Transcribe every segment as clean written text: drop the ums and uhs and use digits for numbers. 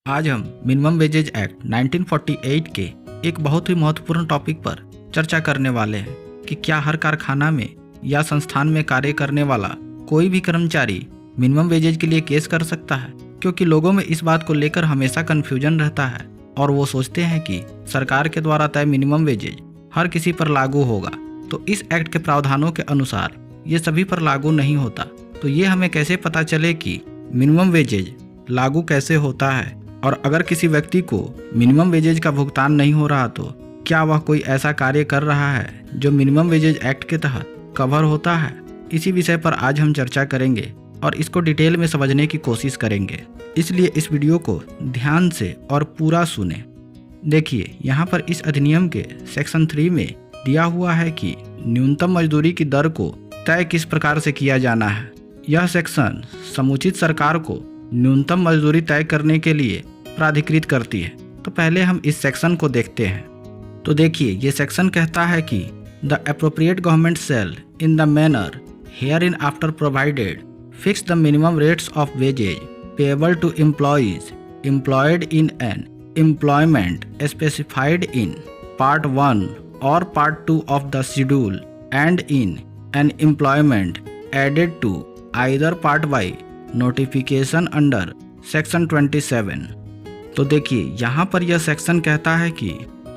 आज हम minimum wages act 1948 के एक बहुत ही महत्वपूर्ण टॉपिक पर चर्चा करने वाले हैं कि क्या हर कारखाना में या संस्थान में कार्य करने वाला कोई भी कर्मचारी मिनिमम वेजेज के लिए केस कर सकता है। क्योंकि लोगों में इस बात को लेकर हमेशा कन्फ्यूजन रहता है और वो सोचते हैं कि सरकार के द्वारा तय मिनिमम वेजेज हर किसी पर लागू होगा, तो इस एक्ट के प्रावधानों के अनुसार ये सभी पर लागू नहीं होता। तो ये हमें कैसे पता चले कि मिनिमम वेजेज लागू कैसे होता है, और अगर किसी व्यक्ति को मिनिमम वेजेज का भुगतान नहीं हो रहा तो क्या वह कोई ऐसा कार्य कर रहा है जो मिनिमम वेजेज एक्ट के तहत कवर होता है। इसी विषय पर आज हम चर्चा करेंगे और इसको डिटेल में समझने की कोशिश करेंगे, इसलिए इस वीडियो को ध्यान से और पूरा सुने। देखिए, यहाँ पर इस अधिनियम के सेक्शन 3 में दिया हुआ है कि न्यूनतम मजदूरी की दर को तय किस प्रकार से किया जाना है। यह सेक्शन समुचित सरकार को न्यूनतम मजदूरी तय करने के लिए प्राधिकृत करती है। तो पहले हम इस सेक्शन को देखते हैं। तो देखिए, ये सेक्शन कहता है कि the appropriate government shall in the manner hereinafter provided fix the minimum rates of wages payable to employees employed in an employment specified in part 1 और part 2 of the schedule and in an employment added to either part by notification under section 27। तो देखिए, यहाँ पर यह section कहता है कि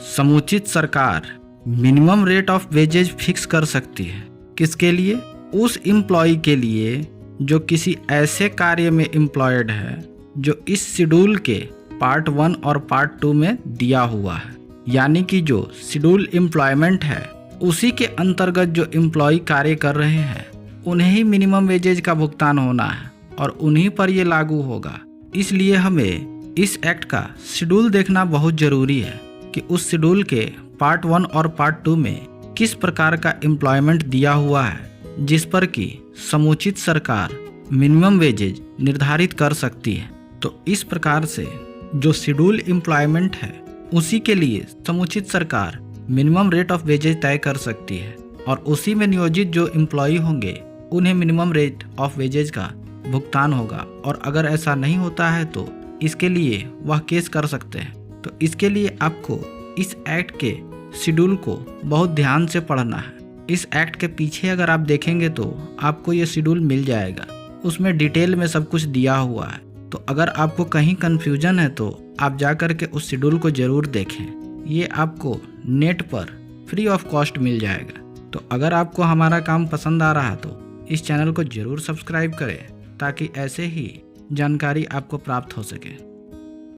समुचित सरकार minimum rate of wages fix कर सकती है। किसके लिए? उस एम्प्लॉय के लिए जो किसी ऐसे कार्य में एम्प्लॉयड है जो इस शेड्यूल के पार्ट 1 और पार्ट 2 में दिया हुआ है। यानी कि जो शेड्यूल एम्प्लॉयमेंट है उसी के अंतर्गत जो एम्प्लॉय कार्य कर रहे हैं उन्हें ही मिनिमम वेजेज का भुगतान होना है और उन्हीं पर ये लागू होगा। इसलिए हमें इस एक्ट का शेड्यूल देखना बहुत जरूरी है कि उस शेड्यूल के पार्ट 1 और पार्ट 2 में किस प्रकार का एम्प्लॉयमेंट दिया हुआ है जिस पर कि समुचित सरकार मिनिमम वेजेज निर्धारित कर सकती है। तो इस प्रकार से जो शेड्यूल एम्प्लॉयमेंट है उसी के लिए समुचित सरकार मिनिमम रेट ऑफ वेजेज तय कर सकती है और उसी में नियोजित जो एम्प्लॉय होंगे उन्हें मिनिमम रेट ऑफ वेजेज का भुगतान होगा। और अगर ऐसा नहीं होता है तो इसके लिए वह केस कर सकते हैं। तो इसके लिए आपको इस एक्ट के शेड्यूल को बहुत ध्यान से पढ़ना है। इस एक्ट के पीछे अगर आप देखेंगे तो आपको ये शेड्यूल मिल जाएगा, उसमें डिटेल में सब कुछ दिया हुआ है। तो अगर आपको कहीं कन्फ्यूजन है तो आप जा कर के उस शेड्यूल को ज़रूर देखें। ये आपको नेट पर फ्री ऑफ कॉस्ट मिल जाएगा। तो अगर आपको हमारा काम पसंद आ रहा है तो इस चैनल को ज़रूर सब्सक्राइब करें ताकि ऐसे ही जानकारी आपको प्राप्त हो सके।